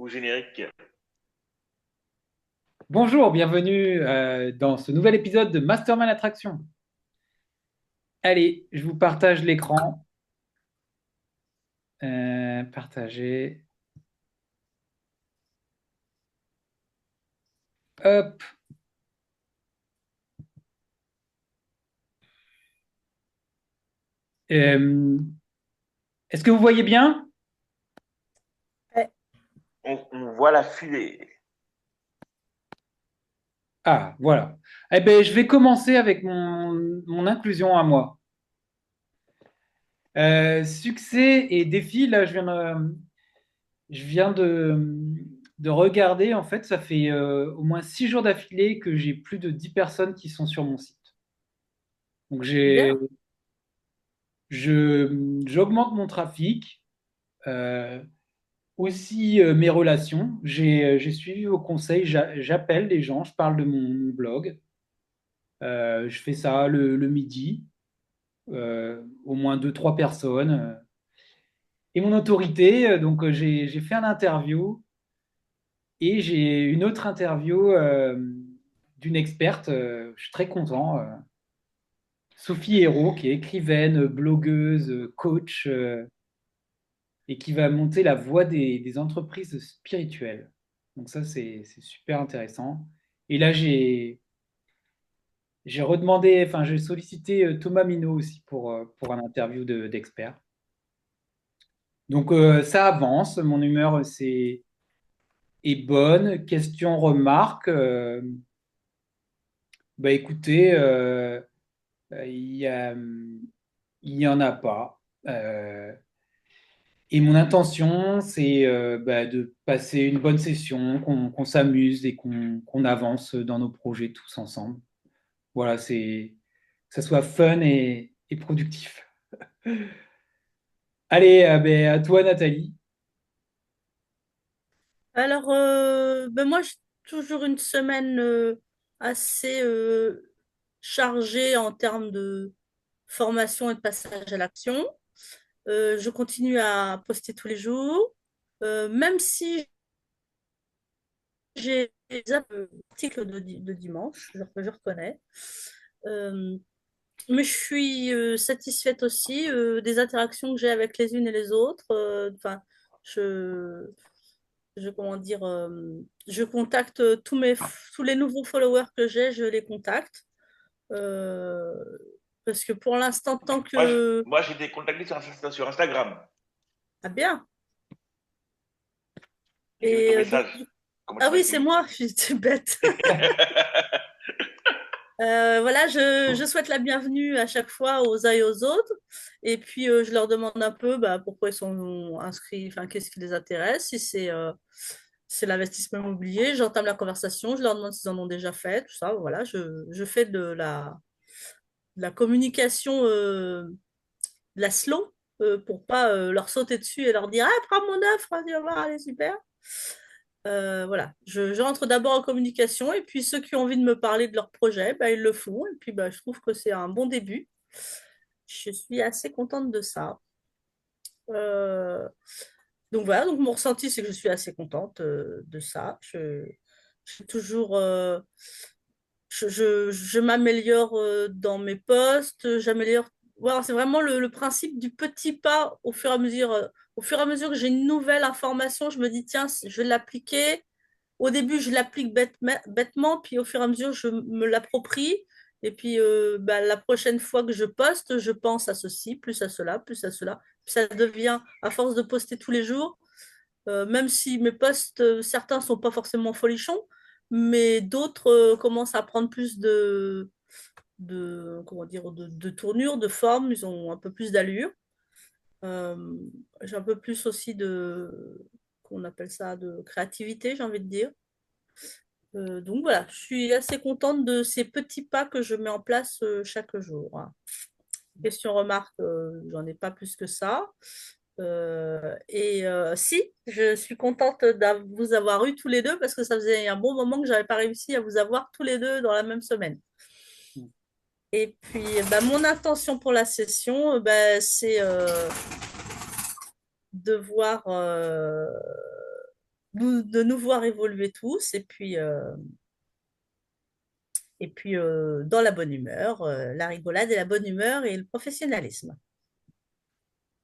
Au générique. Bonjour, bienvenue dans ce nouvel épisode de Mastermind Attraction. Allez, je vous partage l'écran. Partager. Hop. Euh, Est-ce que vous voyez bien? Ouais. On voit la fusée. Ah, voilà. Eh bien, je vais commencer avec mon inclusion à moi. Succès et défi, là, je viens de regarder. En fait, ça fait au moins 6 jours d'affilée que j'ai plus de 10 personnes qui sont sur mon site. Donc, Bien. j'augmente mon trafic. Euh, Aussi mes relations. J'ai suivi vos conseils, j'appelle les gens, je parle de mon blog. Je fais ça le midi, au moins deux, trois personnes. Et mon autorité, donc j'ai fait un interview et j'ai une autre interview d'une experte. Je suis très content. Sophie Hérault, qui est écrivaine, blogueuse, coach, et qui va monter la voie des entreprises spirituelles. Donc ça, c'est super intéressant. Et là, j'ai redemandé, enfin, j'ai sollicité Thomas Minot aussi pour un interview d'expert. Donc ça avance, mon humeur est bonne. Question, remarque, bah écoutez, il y en a pas. Et mon intention, c'est bah, de passer une bonne session, qu'on s'amuse et qu'on avance dans nos projets tous ensemble. Voilà, que ça soit fun et productif. Allez, ben, à toi, Nathalie. Alors, moi, j'ai toujours une semaine assez chargée en termes de formation et de passage à l'action. Je continue à poster tous les jours, même si j'ai des articles de dimanche, je reconnais. Euh, mais je suis satisfaite aussi des interactions que j'ai avec les unes et les autres. Enfin, je, comment dire, je contacte tous les nouveaux followers que j'ai, je les contacte. Euh, parce que pour l'instant, tant Moi, que... moi j'ai été contacté sur Instagram. Ah bien. Et j'ai vu ton Et message. Comment tu ah m'as oui, c'est écrit. moi, j'étais bête. Voilà, je souhaite la bienvenue à chaque fois aux uns et aux autres. Et puis, je leur demande un peu bah, pourquoi ils sont inscrits, enfin, qu'est-ce qui les intéresse, si c'est l'investissement immobilier. J'entame la conversation, je leur demande s'ils en ont déjà fait, tout ça. Voilà, je fais de la communication, de la slow, pour pas leur sauter dessus et leur dire ah, prends mon offre, tu vas voir, elle est super. Voilà, je rentre d'abord en communication et puis ceux qui ont envie de me parler de leur projet, bah, ils le font. Et puis bah, je trouve que c'est un bon début. Je suis assez contente de ça. Euh, donc voilà, donc mon ressenti, c'est que je suis assez contente de ça. Je suis toujours, je m'améliore dans mes postes, j'améliore. Voilà, c'est vraiment le principe du petit pas au fur et à mesure. Au fur et à mesure que j'ai une nouvelle information, je me dis, tiens, je vais l'appliquer. Au début, je l'applique bêtement, puis au fur et à mesure, je me l'approprie. Et puis, bah, la prochaine fois que je poste, je pense à ceci, plus à cela, plus à cela. Puis ça devient, à force de poster tous les jours, même si mes posts, certains sont pas forcément folichons, mais d'autres commencent à prendre plus comment dire, de tournure, de forme, ils ont un peu plus d'allure. Euh, j'ai un peu plus aussi qu'on appelle ça, de créativité, j'ai envie de dire. Donc voilà, je suis assez contente de ces petits pas que je mets en place chaque jour, hein. Question remarque, j'en ai pas plus que ça. Si, je suis contente de vous avoir eu tous les deux parce que ça faisait un bon moment que j'avais pas réussi à vous avoir tous les deux dans la même semaine. Et puis, bah, mon intention pour la session, bah, c'est de voir de nous voir évoluer tous et puis dans la bonne humeur, la rigolade et la bonne humeur et le professionnalisme.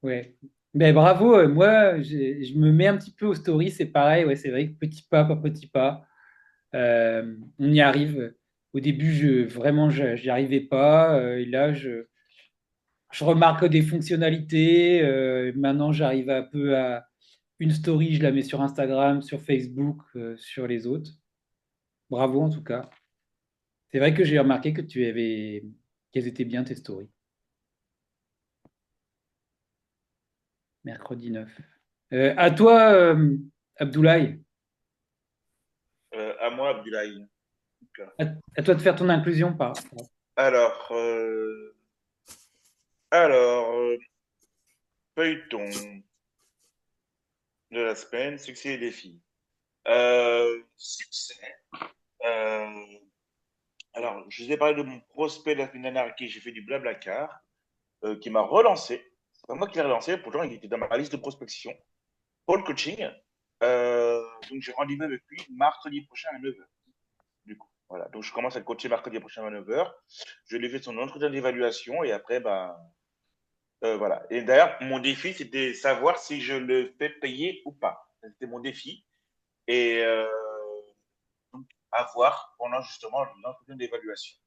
Ouais. Ben, bravo, moi, je me mets un petit peu aux stories, c'est pareil, ouais, c'est vrai que petit pas par petit pas, on y arrive. Au début, vraiment, j'y arrivais pas. Et là, je remarque des fonctionnalités. Maintenant, j'arrive un peu à une story, je la mets sur Instagram, sur Facebook, sur les autres. Bravo en tout cas. C'est vrai que j'ai remarqué que qu'elles étaient bien tes stories. Mercredi 9. À toi, Abdoulaye. À moi, Abdoulaye. À, à toi de faire ton inclusion par. Alors, alors, feuilleton de la semaine, succès et défis. Succès. Euh, alors, je vous ai parlé de mon prospect la semaine dernière à qui j'ai fait du Blablacar, qui m'a relancé. C'est pas moi qui l'ai relancé, pourtant il était dans ma liste de prospection pour le coaching. Donc j'ai rendez-vous avec lui mercredi prochain à 9h. Du coup, voilà. Donc je commence à le coacher mercredi prochain à 9h. Je lui ai fait son entretien d'évaluation et après, ben, voilà. Et d'ailleurs, mon défi, c'était savoir si je le fais payer ou pas. C'était mon défi. Et donc, à voir pendant justement l'entretien d'évaluation.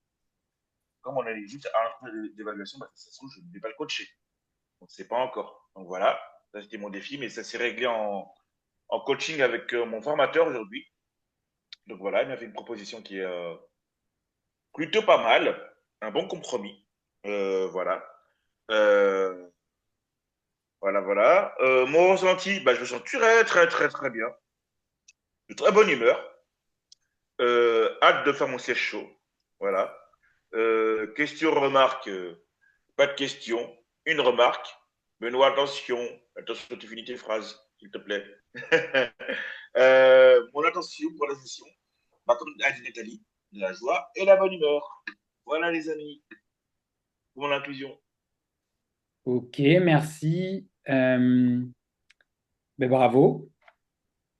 Comme on est juste à l'entretien d'évaluation, bah, ça se trouve, je ne vais pas le coacher. On ne sait pas encore. Donc voilà, ça c'était mon défi, mais ça s'est réglé en coaching avec mon formateur aujourd'hui. Donc voilà, il m'a fait une proposition qui est plutôt pas mal, un bon compromis. Voilà. Euh, voilà. Mon ressenti, bah, je me sens très bien. De très bonne humeur. Hâte de faire mon siège chaud. Voilà. Question, remarque, pas de question. Une remarque. Benoît, attention, tu finis tes phrases, s'il te plaît. Mon attention pour la session, bah, comme a dit Nathalie, la joie et la bonne humeur. Voilà les amis, pour mon inclusion. Ok, merci. Ben, bravo.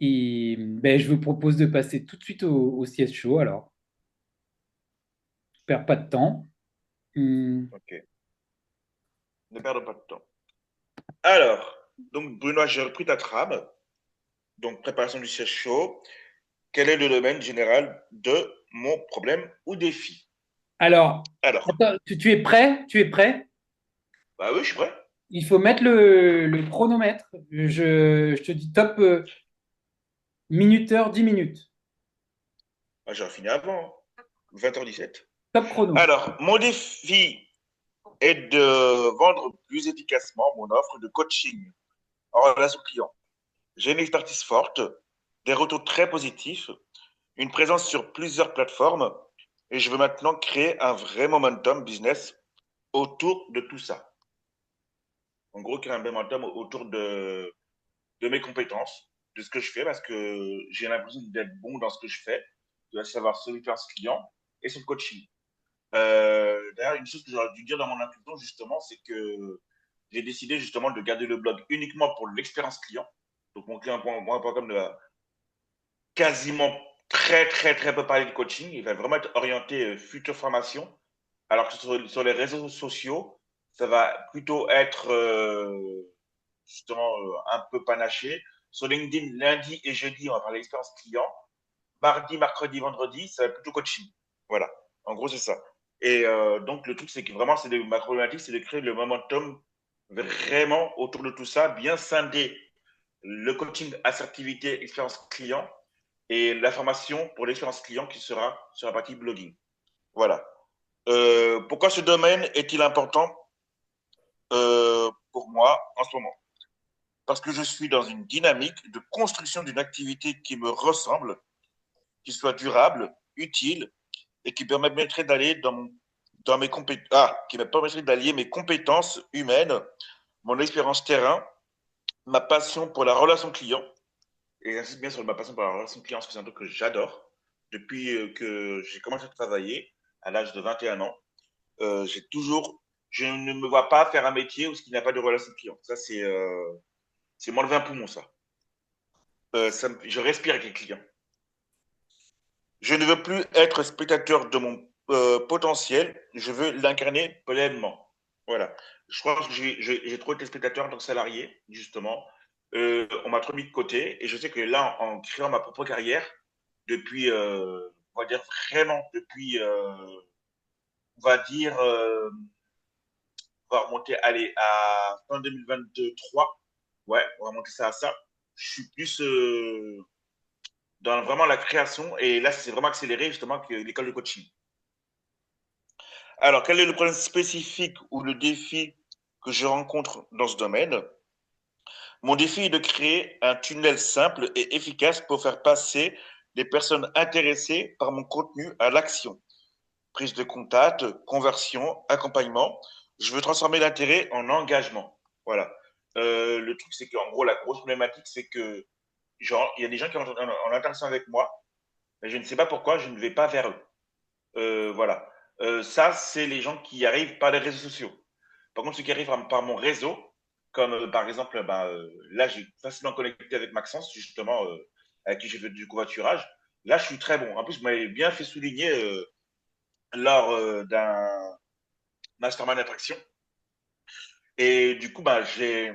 Et ben, je vous propose de passer tout de suite au siège chaud alors. Je perds pas de temps. Hum, Ok, ne perdons pas de temps. Alors, donc Benoît, j'ai repris ta trame. Donc, préparation du siège chaud. Quel est le domaine général de mon problème ou défi? Alors, Alors, attends, tu es prêt? Tu es prêt? bah oui, je suis prêt. Il faut mettre le chronomètre. Je te dis top minuteur, 10 minutes. Ah, j'aurais fini avant, 20h17. Top chrono. Alors, mon défi est de vendre plus efficacement mon offre de coaching en relation client. J'ai une expertise forte, des retours très positifs, une présence sur plusieurs plateformes et je veux maintenant créer un vrai momentum business autour de tout ça. En gros, créer un momentum autour de mes compétences, de ce que je fais parce que j'ai l'impression d'être bon dans ce que je fais, de savoir sur l'expérience client et sur le coaching. D'ailleurs, une chose que j'aurais dû dire dans mon introduction, justement, c'est que j'ai décidé justement de garder le blog uniquement pour l'expérience client. Donc, mon client.com ne va quasiment très peu parler de coaching. Il va vraiment être orienté future formation. Alors que sur les réseaux sociaux, ça va plutôt être justement un peu panaché. Sur LinkedIn, lundi et jeudi, on va parler d'expérience client. Mardi, mercredi, vendredi, ça va être plutôt coaching. Voilà. En gros, c'est ça. Et donc, le truc, c'est que vraiment, ma problématique, c'est de créer le momentum vraiment autour de tout ça, bien scinder le coaching, assertivité, expérience client et la formation pour l'expérience client qui sera sur la partie blogging. Voilà. Pourquoi ce domaine est-il important pour moi en ce moment? Parce que je suis dans une dynamique de construction d'une activité qui me ressemble, qui soit durable, utile et qui permettrait d'aller dans mes compétences, qui me permettrait d'allier mes compétences humaines, mon expérience terrain, ma passion pour la relation client. Et j'insiste bien sur ma passion pour la relation client, parce que c'est un truc que j'adore. Depuis que j'ai commencé à travailler à l'âge de 21 ans, je ne me vois pas faire un métier où il n'y a pas de relation client. Ça, c'est m'enlever un poumon, ça. je respire avec les clients. Je ne veux plus être spectateur de mon potentiel, je veux l'incarner pleinement. Voilà. Je crois que j'ai trop été spectateur en tant que salarié, justement. On m'a trop mis de côté et je sais que là, en créant ma propre carrière, depuis, on va dire vraiment, depuis, on va dire, on va remonter, allez, à fin 2023. Ouais, on va remonter ça à ça. Je suis plus dans vraiment la création et là, ça s'est vraiment accéléré justement que l'école de coaching. Alors, quel est le problème spécifique ou le défi que je rencontre dans ce domaine? Mon défi est de créer un tunnel simple et efficace pour faire passer les personnes intéressées par mon contenu à l'action. Prise de contact, conversion, accompagnement. Je veux transformer l'intérêt en engagement. Voilà. Le truc, c'est qu'en gros, la grosse problématique, c'est que genre, il y a des gens qui sont en interaction avec moi, mais je ne sais pas pourquoi je ne vais pas vers eux. Voilà. Ça, c'est les gens qui arrivent par les réseaux sociaux. Par contre, ceux qui arrivent par mon réseau, comme par exemple, là, j'ai facilement connecté avec Maxence, justement, avec qui j'ai fait du covoiturage. Là, je suis très bon. En plus, vous m'avez bien fait souligner lors d'un mastermind attraction. Et du coup, j'ai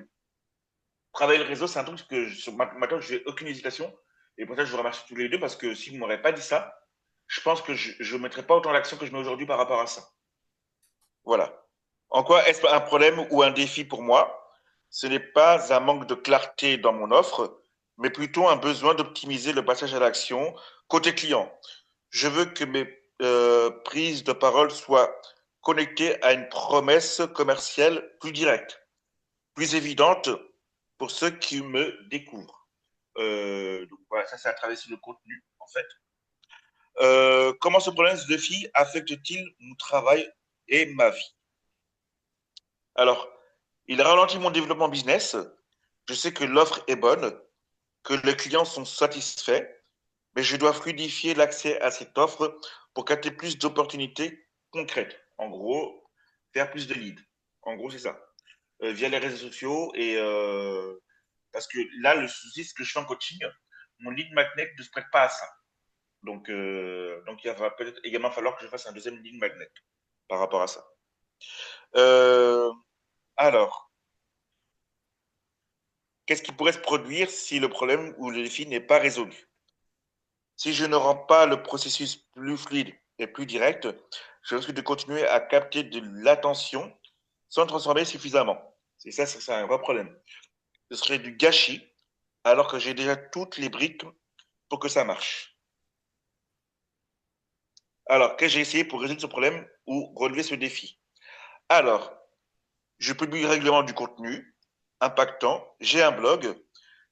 travaillé le réseau. C'est un truc que maintenant, je n'ai aucune hésitation. Et pour ça, je vous remercie tous les deux parce que si vous ne m'aurez pas dit ça, je pense que je ne mettrais pas autant d'action que je mets aujourd'hui par rapport à ça. Voilà. En quoi est-ce un problème ou un défi pour moi? Ce n'est pas un manque de clarté dans mon offre, mais plutôt un besoin d'optimiser le passage à l'action côté client. Je veux que mes prises de parole soient connectées à une promesse commerciale plus directe, plus évidente pour ceux qui me découvrent. Donc voilà, ça c'est à travers le contenu en fait. Comment ce problème, ce défi affecte-t-il mon travail et ma vie? Alors, il ralentit mon développement business. Je sais que l'offre est bonne, que les clients sont satisfaits, mais je dois fluidifier l'accès à cette offre pour capter plus d'opportunités concrètes. En gros, faire plus de leads. En gros, c'est ça. Via les réseaux sociaux et parce que là, le souci, c'est que je fais en coaching, mon lead magnet ne se prête pas à ça. Donc il va peut-être également falloir que je fasse un deuxième lead magnet par rapport à ça. Euh, alors, qu'est-ce qui pourrait se produire si le problème ou le défi n'est pas résolu? Si je ne rends pas le processus plus fluide et plus direct, je risque de continuer à capter de l'attention sans transformer suffisamment. C'est un vrai problème. Ce serait du gâchis alors que j'ai déjà toutes les briques pour que ça marche. Alors, qu'est-ce que j'ai essayé pour résoudre ce problème ou relever ce défi? Alors, je publie régulièrement du contenu impactant, j'ai un blog,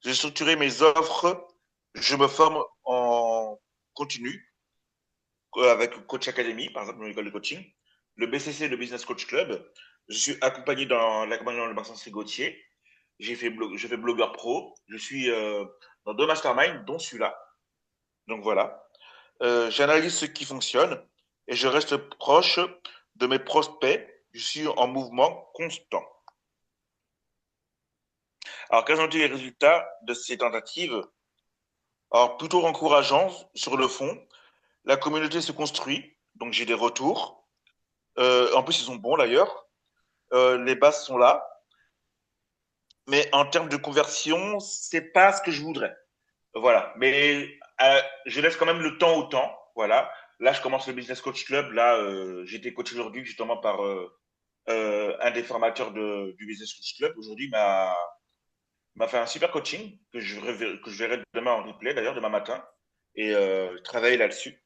j'ai structuré mes offres, je me forme en continu avec Coach Academy, par exemple, mon école de coaching, le BCC, le Business Coach Club. Je suis accompagné dans l'accompagnement de Maxence Rigotier. Je fais blogueur pro. Je suis dans deux masterminds, dont celui-là. Donc voilà. J'analyse ce qui fonctionne et je reste proche de mes prospects. Je suis en mouvement constant. Alors, quels ont été les résultats de ces tentatives? Alors, plutôt encourageants sur le fond. La communauté se construit, donc j'ai des retours. En plus, ils sont bons d'ailleurs. Les bases sont là. Mais en termes de conversion, c'est pas ce que je voudrais. Voilà. Mais je laisse quand même le temps au temps. Voilà. Là, je commence le Business Coach Club. Là, j'ai été coaché aujourd'hui justement par un des formateurs du Business Coach Club. Aujourd'hui, m'a fait un super coaching que je verrai demain en replay, d'ailleurs, demain matin. Et travailler là-dessus.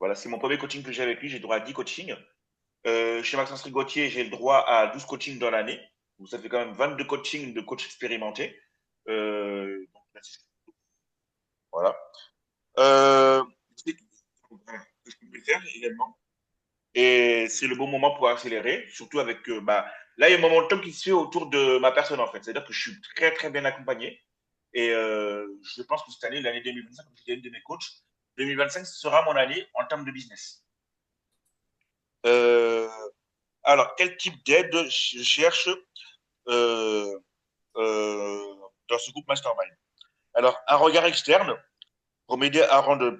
Voilà, c'est mon premier coaching que j'ai avec lui. J'ai droit à 10 coachings. Chez Maxence Rigotier, j'ai le droit à 12 coachings dans l'année. Donc, ça fait quand même 22 coachings de coach expérimenté. Donc, voilà. C'est ce que je peux faire également. Et c'est le bon moment pour accélérer, surtout avec là, il y a un momentum qui se fait autour de ma personne, en fait. C'est-à-dire que je suis très, très bien accompagné. Et je pense que cette année, l'année 2025, comme je disais une de mes coachs, 2025 sera mon année en termes de business. Euh, alors, quel type d'aide je cherche euh, dans ce groupe Mastermind? Alors, un regard externe pour m'aider à rendre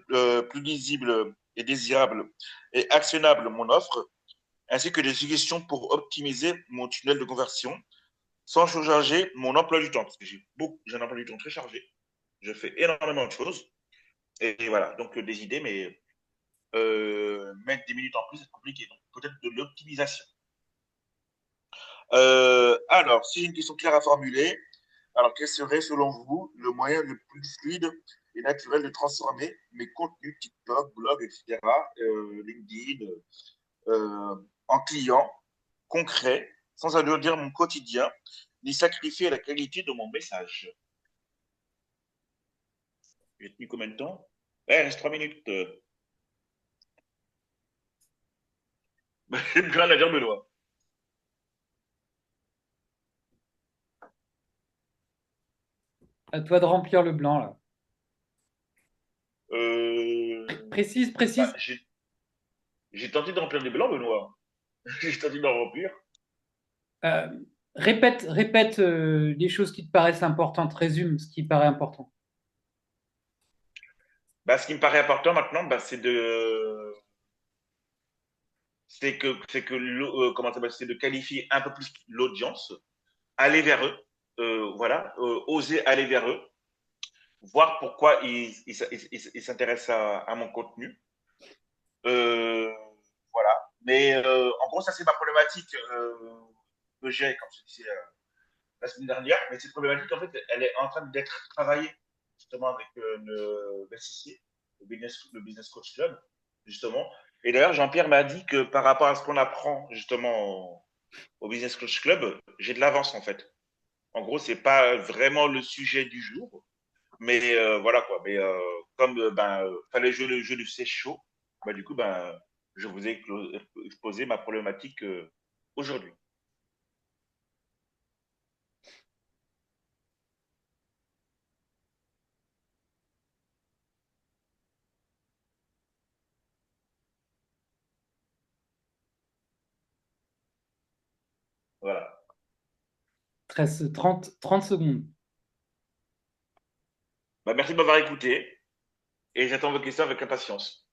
plus lisible et désirable et actionnable mon offre, ainsi que des suggestions pour optimiser mon tunnel de conversion sans surcharger mon emploi du temps, parce que j'ai un emploi du temps très chargé. Je fais énormément de choses. Et voilà, donc des idées, mais mettre des minutes en plus, c'est compliqué. Donc peut-être de l'optimisation. Alors, si j'ai une question claire à formuler, alors quel serait selon vous le moyen le plus fluide et naturel de transformer mes contenus TikTok, blog, etc., LinkedIn, en clients concrets, sans alourdir mon quotidien, ni sacrifier la qualité de mon message? J'ai tenu combien de temps? Ouais, il reste 3 minutes. J'ai plus rien à dire, Benoît. À toi de remplir le blanc, là. Précise, Bah, précise. j'ai tenté de remplir des blancs, Benoît. J'ai tenté d'en remplir. Euh, répète les choses qui te paraissent importantes. Résume ce qui paraît important. Bah, ce qui me paraît important maintenant, bah, c'est que comment ça s'appelle, c'est de qualifier un peu plus l'audience, aller vers eux, voilà, oser aller vers eux, voir pourquoi ils s'intéressent à mon contenu. Euh, voilà. Mais en gros, ça c'est ma problématique que j'ai, comme je disais la semaine dernière. Mais cette problématique, en fait, elle est en train d'être travaillée justement avec le BCC, le Business Coach Club, justement. Et d'ailleurs, Jean-Pierre m'a dit que par rapport à ce qu'on apprend justement au Business Coach Club, j'ai de l'avance en fait. En gros, c'est pas vraiment le sujet du jour, mais voilà quoi. Mais comme ben fallait jouer le jeu du c'est chaud, bah du coup ben je vous ai exposé ma problématique aujourd'hui. Voilà. 30 secondes. Bah, merci de m'avoir écouté et j'attends vos questions avec impatience.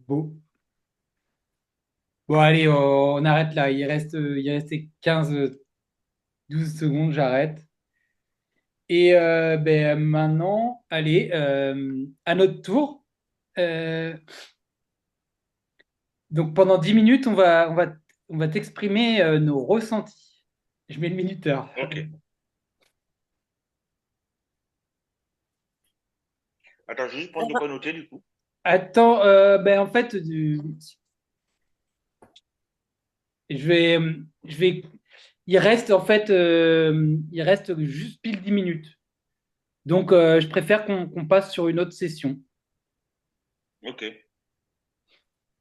Beau. Bon, allez, on arrête là. Il restait 12 secondes, j'arrête. Et ben, maintenant, allez, à notre tour. Euh, donc pendant 10 minutes, on va t'exprimer nos ressentis. Je mets le minuteur. Ok. Attends, je vais juste prendre de quoi noter du coup. Attends, ben, en fait, je vais, je vais, il reste en fait, il reste juste pile 10 minutes. Donc, je préfère qu'on passe sur une autre session. Ok.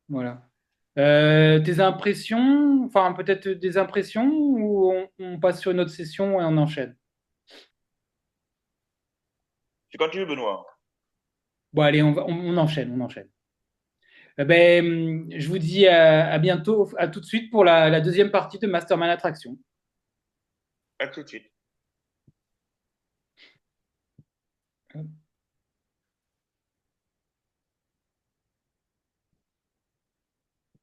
Voilà. Tes impressions, enfin peut-être des impressions ou on passe sur une autre session et on enchaîne? C'est quand tu veux, Benoît. Bon, allez, on enchaîne, on enchaîne. Ben, je vous dis à bientôt, à tout de suite pour la deuxième partie de Mastermind Attraction. À tout de suite.